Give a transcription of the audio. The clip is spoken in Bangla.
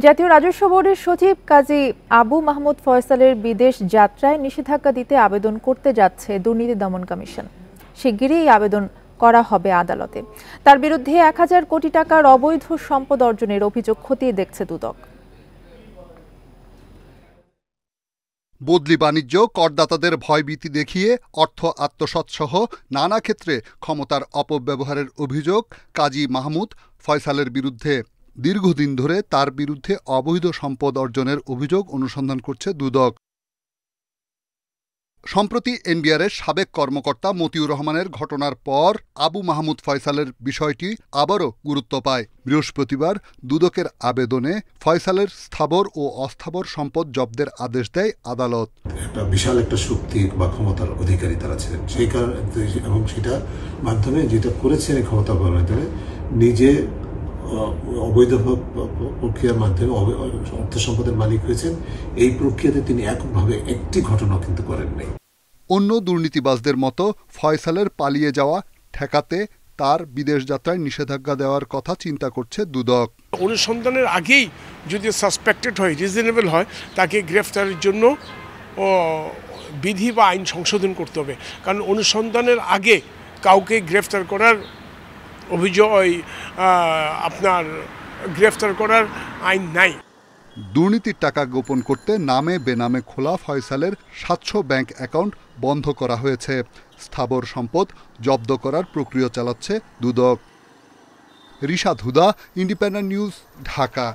জাতীয় রাজস্ব বোর্ডের সচিব কাজী আবু মাহমুদ ফয়সালের বিদেশ যাত্রায় নিষেধাজ্ঞা দিতে আবেদন করতে যাচ্ছে দুর্নীতি দমন কমিশন। শিগগিরই এই আবেদন করা হবে আদালতে। তার বিরুদ্ধে ১,০০০ কোটি টাকার অবৈধ সম্পদ অর্জনের অভিযোগ খতিয়ে দেখছে দুদক। বদলি বাণিজ্য, করদাতাদের ভয়ভীতি দেখিয়ে অর্থ আত্মসাৎসহ নানা ক্ষেত্রে ক্ষমতার অপব্যবহারের অভিযোগ কাজী মাহমুদ ফয়সালের বিরুদ্ধে। দীর্ঘদিন ধরে তার বিরুদ্ধে অবৈধ সম্পদ অর্জনের অভিযোগ অনুসন্ধান করছে দুদক। সম্প্রতি এনবিআরের সাবেক কর্মকর্তা মতিউর রহমানের ঘটনার পর আবু মাহমুদ ফয়সালের বিষয়টি আবারও গুরুত্ব পায়। বৃহস্পতিবার দুদকের আবেদনে ফয়সালের স্থাবর ও অস্থাবর সম্পদ জব্দের আদেশ দেয় আদালত। একটা বিশাল একটা শক্তি বা ক্ষমতার অধিকারী তারা ছিলেন, সেই কারণে এবং সেটার মাধ্যমে যেটা করেছেন ক্ষমতা ব্যবহার নিজে অবৈধ প্রক্রিয়ার মাধ্যমে অর্থ সম্পদের মালিক হয়েছেন। এই প্রক্রিয়াতে তিনি এককভাবে একটি ঘটনা কিন্তু করেন নাই। অন্য দুর্নীতিবাজদের মতো ফয়সালের পালিয়ে যাওয়া ঠেকাতে তার বিদেশ যাত্রায় নিষেধাজ্ঞা দেওয়ার কথা চিন্তা করছে দুদক। অনুসন্ধানের আগেই যদি সাসপেক্টেড হয়, রিজনেবল হয়, তাকে গ্রেফতারের জন্য বিধি বা আইন সংশোধন করতে হবে। কারণ অনুসন্ধানের আগে কাউকে গ্রেফতার করার অভিযোগ আপনার গ্রেফতার করার আইন নাই। দুর্নীতির টাকা গোপন করতে নামে বেনামে খোলা ফয়সালের ৭০০ ব্যাংক অ্যাকাউন্ট বন্ধ করা হয়েছে। স্থাবর সম্পদ জব্দ করার প্রক্রিয়া চালাচ্ছে দুদক। রিশাদ হুদা, ইন্ডিপেন্ডেন্ট নিউজ, ঢাকা।